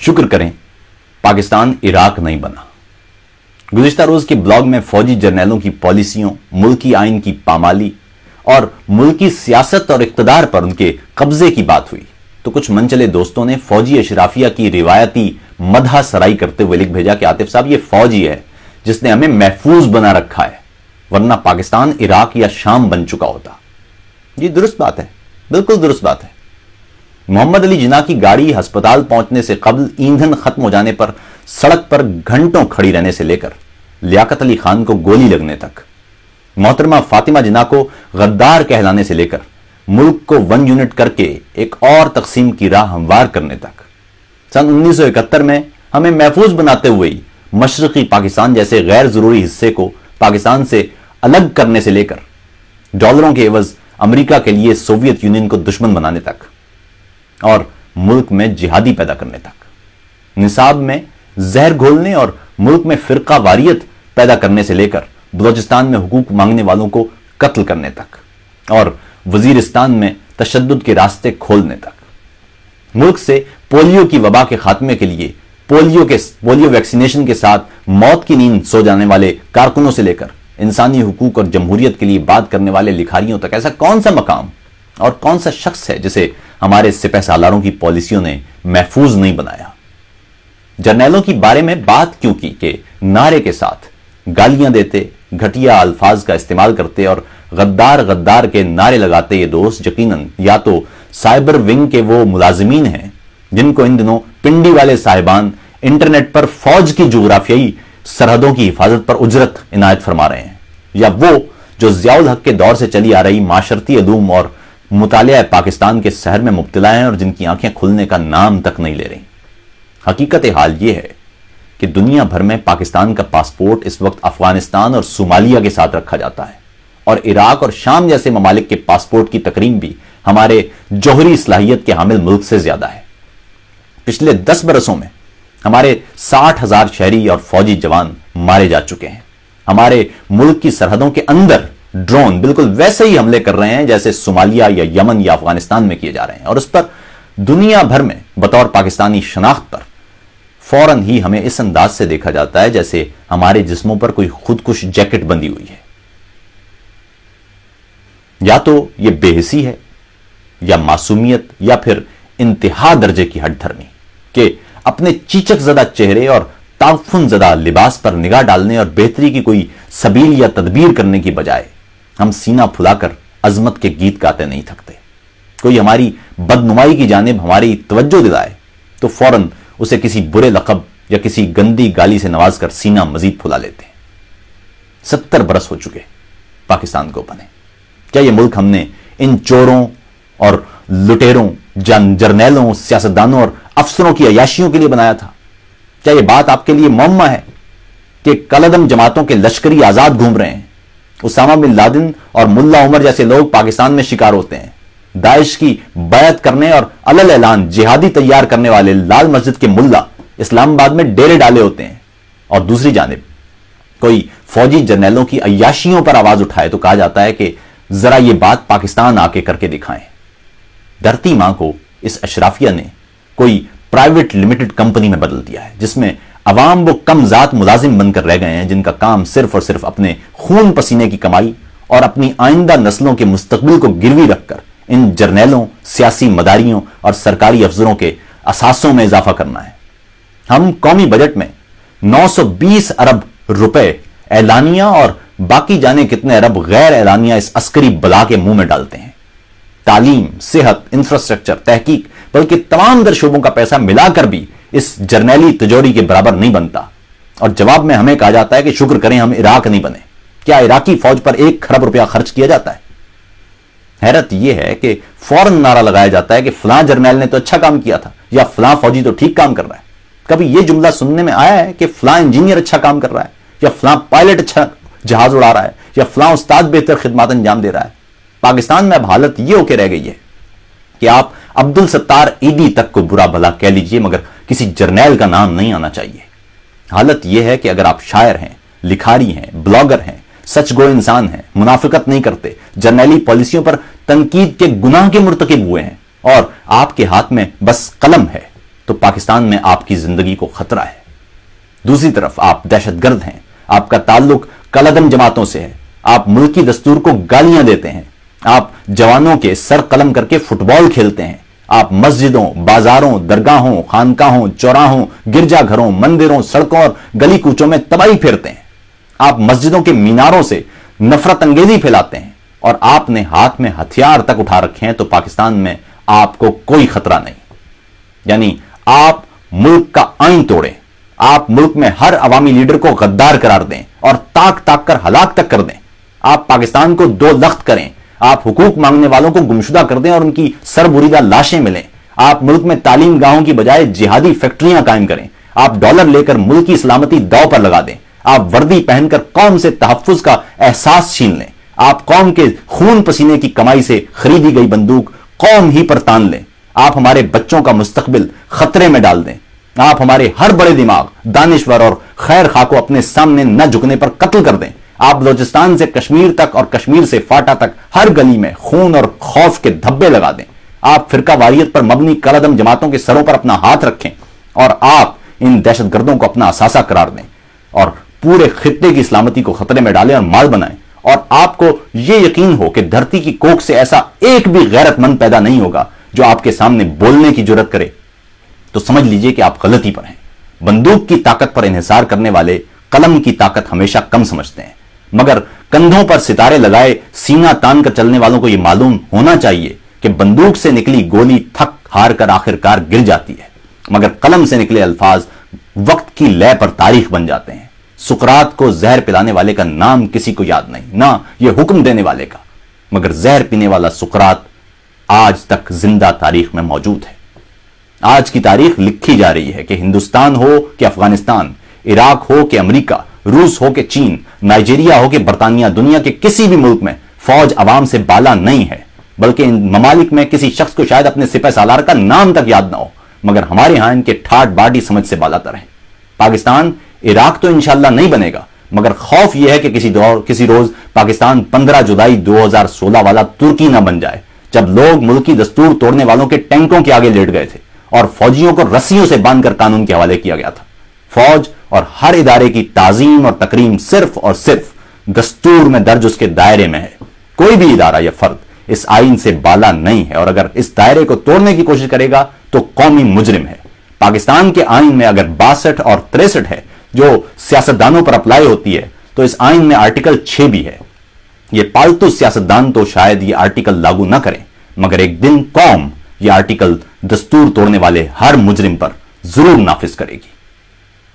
शुक्र करें पाकिस्तान इराक नहीं बना। गुज़िश्ता रोज के ब्लॉग में फौजी जर्नैलों की पॉलिसियों, मुल्की आइन की पामाली और मुल्की सियासत और इक़्तिदार पर उनके कब्जे की बात हुई तो कुछ मनचले दोस्तों ने फौजी अशराफिया की रिवायती मदहा सराई करते हुए लिख भेजा कि आतिफ साहब ये फौजी है जिसने हमें महफूज बना रखा है, वरना पाकिस्तान इराक या शाम बन चुका होता। जी दुरुस्त बात है, बिल्कुल दुरुस्त बात है। मोहम्मद अली जिन्ना की गाड़ी अस्पताल पहुंचने से कबल ईंधन खत्म हो जाने पर सड़क पर घंटों खड़ी रहने से लेकर लियाकत अली खान को गोली लगने तक, मोहतरमा फातिमा जिन्ना को गद्दार कहलाने से लेकर मुल्क को 1 यूनिट करके एक और तकसीम की राह हमवार करने तक, सन 1971 में हमें महफूज बनाते हुए ही मशरकी पाकिस्तान जैसे गैर जरूरी हिस्से को पाकिस्तान से अलग करने से लेकर डॉलरों के एवज अमेरिका के लिए सोवियत यूनियन को दुश्मन बनाने तक और मुल्क में जिहादी पैदा करने तक, निसाब में जहर घोलने और मुल्क में फिरका वारियत पैदा करने से लेकर बलोचिस्तान में हुकूक मांगने वालों को कत्ल करने तक और वजीरिस्तान में तशद्दुद के रास्ते खोलने तक, मुल्क से पोलियो की वबा के खात्मे के लिए पोलियो वैक्सीनेशन के साथ मौत की नींद सो जाने वाले कारकुनों से लेकर इंसानी हुकूक और जमहूरियत के लिए बात करने वाले लिखारियों तक, ऐसा कौन सा मकाम और कौन सा शख्स है जिसे हमारे सिपह सालारों की पॉलिसियों ने महफूज नहीं बनाया। जर्नैलों की बारे में बात क्यों की कि नारे के साथ गालियां देते, घटिया अल्फाज का इस्तेमाल करते और गद्दार गद्दार के नारे लगाते ये दोस्त यकीनन या तो साइबर विंग के वो मुलाजिमीन हैं जिनको इन दिनों पिंडी वाले साहिबान इंटरनेट पर फौज की जुग्राफियाई सरहदों की हिफाजत पर उजरत इनायत फरमा रहे हैं, या वो जो ज़ियाउल हक के दौर से चली आ रही माशरती अदूम और मुतालिया पाकिस्तान के शहर में मुब्तला हैं और जिनकी आंखें खुलने का नाम तक नहीं ले रही। हकीकत हाल यह है कि दुनिया भर में पाकिस्तान का पासपोर्ट इस वक्त अफगानिस्तान और सोमालिया के साथ रखा जाता है और इराक और शाम जैसे ममालिक के पासपोर्ट की तकरीम भी हमारे जौहरी सलाहियत के हामिल मुल्क से ज्यादा है। पिछले 10 बरसों में हमारे 60,000 शहरी और फौजी जवान मारे जा चुके हैं। हमारे मुल्क की सरहदों के अंदर ड्रोन बिल्कुल वैसे ही हमले कर रहे हैं जैसे सोमालिया या यमन या अफगानिस्तान में किए जा रहे हैं और उस पर दुनिया भर में बतौर पाकिस्तानी शनाख्त पर फौरन ही हमें इस अंदाज से देखा जाता है जैसे हमारे जिस्मों पर कोई खुदकुश जैकेट बंधी हुई है। या तो यह बेहिसी है या मासूमियत या फिर इंतहा दर्जे की हठधर्मी कि अपने चीचक ज़दा चेहरे और ताफुन ज़दा लिबास पर निगाह डालने और बेहतरी की कोई सबील या तदबीर करने की बजाय हम सीना फुलाकर अजमत के गीत गाते नहीं थकते। कोई हमारी बदनुमाई की जानिब हमारी तवज्जो दिलाए तो फौरन उसे किसी बुरे लक़ब या किसी गंदी गाली से नवाज कर सीना मजीद फुला लेते हैं। 70 बरस हो चुके पाकिस्तान को बने। क्या यह मुल्क हमने इन चोरों और लुटेरों, जर्नैलों, सियासतदानों और अफसरों की अयाशियों के लिए बनाया था? क्या यह बात आपके लिए मुअम्मा है कि कलदम जमातों के लश्करी आजाद घूम रहे हैं? उसामा बिन लादेन और मुल्ला उमर जैसे लोग पाकिस्तान में शिकार होते हैं। दाइश की बैत करने और अलल ऐलान जिहादी तैयार करने वाले लाल मस्जिद के मुल्ला इस्लामाबाद में डेरे डाले होते हैं और दूसरी जानिब कोई फौजी जर्नैलों की अयाशियों पर आवाज उठाए तो कहा जाता है कि जरा यह बात पाकिस्तान आके करके दिखाएं। धरती मां को इस अशराफिया ने कोई प्राइवेट लिमिटेड कंपनी में बदल दिया है जिसमें अवाम वो कम जात मुलाजिम बनकर रह गए हैं जिनका काम सिर्फ और सिर्फ अपने खून पसीने की कमाई और अपनी आइंदा नस्लों के मुस्तकबिल को गिरवी रखकर इन जर्नैलों, सियासी मदारियों और सरकारी अफसरों के असासों में इजाफा करना है। हम कौमी बजट में 920 अरब रुपए ऐलानिया और बाकी जाने कितने अरब गैर ऐलानिया इस अस्करी बला के मुंह में डालते हैं। तालीम, सेहत, इंफ्रास्ट्रक्चर, तहकीक बल्कि तमाम दर शोबों का पैसा मिलाकर भी इस जर्नैली तिजोरी के बराबर नहीं बनता और जवाब में हमें कहा जाता है कि शुक्र करें हम इराक नहीं बने। क्या इराकी फौज पर 1 खरब रुपया खर्च किया जाता है? हैरत यह है कि फौरन नारा लगाया जाता है कि फलां जर्नैल ने तो अच्छा काम किया था या फलां फौजी तो ठीक काम कर रहा है। कभी यह जुमला सुनने में आया है कि फलां इंजीनियर अच्छा काम कर रहा है या फलां पायलट अच्छा जहाज उड़ा रहा है या फलां उस्ताद बेहतर खिदमत अंजाम दे रहा है? पाकिस्तान में अब हालत यह होकर रह गई है कि आप अब्दुल सत्तार ईदी तक को बुरा भला कह लीजिए मगर किसी जर्नैल का नाम नहीं आना चाहिए। हालत यह है कि अगर आप शायर हैं, लिखारी हैं, ब्लॉगर हैं, सच गो इंसान हैं, मुनाफिकत नहीं करते, जर्नैली पॉलिसियों पर तनकीद के गुनाह के मुर्तकिब हुए हैं और आपके हाथ में बस कलम है तो पाकिस्तान में आपकी जिंदगी को खतरा है। दूसरी तरफ आप दहशतगर्द हैं, आपका ताल्लुक कलअदम जमातों से है, आप मुल्की दस्तूर को गालियां देते हैं, आप जवानों के सर कलम करके फुटबॉल खेलते हैं, आप मस्जिदों, बाजारों, दरगाहों, खानकाहों, चौराहों, गिरजाघरों, मंदिरों, सड़कों और गली कूचों में तबाही फेरते हैं, आप मस्जिदों के मीनारों से नफरत अंगेजी फैलाते हैं और आपने हाथ में हथियार तक उठा रखे हैं, तो पाकिस्तान में आपको कोई खतरा नहीं। यानी आप मुल्क का आईन तोड़ें, आप मुल्क में हर अवामी लीडर को गद्दार करार दें और ताक ताक कर हलाक तक कर दें, आप पाकिस्तान को दो लख्त करें, आप हुकूक मांगने वालों को गुमशुदा कर दें और उनकी सरबुरीदा लाशें मिलें, आप मुल्क में तालीम गाहों की बजाय जिहादी फैक्ट्रियां कायम करें, आप डॉलर लेकर मुल्क की सलामती दांव पर लगा दें, आप वर्दी पहनकर कौम से तहफ्फुज का एहसास छीन लें, आप कौम के खून पसीने की कमाई से खरीदी गई बंदूक कौम ही पर तान लें, आप हमारे बच्चों का मुस्तकबिल खतरे में डाल दें, आप हमारे हर बड़े दिमाग, दानिश्वर और खैर खा को अपने सामने न झुकने पर कत्ल कर दें, आप बलोचिस्तान से कश्मीर तक और कश्मीर से फाटा तक हर गली में खून और खौफ के धब्बे लगा दें, आप फिरका वारियत पर मबनी कलअदम जमातों के सरों पर अपना हाथ रखें और आप इन दहशतगर्दों को अपना असासा करार दें और पूरे खित्ते की सलामती को खतरे में डालें और माल बनाएं, और आपको यह यकीन हो कि धरती की कोख से ऐसा एक भी गैरतमंद पैदा नहीं होगा जो आपके सामने बोलने की जुर्रत करे, तो समझ लीजिए कि आप गलती पर हैं। बंदूक की ताकत पर इन्हिसार करने वाले कलम की ताकत हमेशा कम समझते हैं, मगर कंधों पर सितारे लगाए सीना तान कर चलने वालों को यह मालूम होना चाहिए कि बंदूक से निकली गोली थक हार कर आखिरकार गिर जाती है, मगर कलम से निकले अल्फाज वक्त की लय पर तारीख बन जाते हैं। सुकरात को जहर पिलाने वाले का नाम किसी को याद नहीं, ना यह हुक्म देने वाले का, मगर जहर पीने वाला सुकरात आज तक जिंदा तारीख में मौजूद है। आज की तारीख लिखी जा रही है कि हिंदुस्तान हो कि अफगानिस्तान, इराक हो कि अमेरिका, रूस हो कि चीन, नाइजीरिया हो कि बरतानिया, दुनिया के किसी भी मुल्क में फौज अवाम से बाला नहीं है, बल्कि इन ममालिक में किसी शख्स को शायद अपने सिपह सालार का नाम तक याद ना हो, मगर हमारे यहां इनके ठाट बाटी समझ से बालातर है। पाकिस्तान इराक तो इंशाल्लाह नहीं बनेगा, मगर खौफ यह है कि किसी रोज पाकिस्तान 15 जुलाई 2016 वाला तुर्की ना बन जाए, जब लोग मुल्की दस्तूर तोड़ने वालों के टैंकों के आगे लेट गए थे और फौजियों को रस्सियों से बांधकर कानून के हवाले किया गया था। फौज और हर इदारे की ताजीम और तकरीम सिर्फ और सिर्फ दस्तूर में दर्ज उसके दायरे में है। कोई भी इदारा या फर्द इस आइन से बाला नहीं है, और अगर इस दायरे को तोड़ने की कोशिश करेगा तो कौमी मुजरिम है। पाकिस्तान के आइन में अगर 62 और 63 है जो सियासतदानों पर अप्लाई होती है, तो इस आइन में आर्टिकल 6 भी है। ये पालतू सियासतदान तो शायद ये आर्टिकल लागू ना करें, मगर एक दिन कौम ये आर्टिकल दस्तूर तोड़ने वाले हर मुजरिम पर जरूर नाफिज करेगी।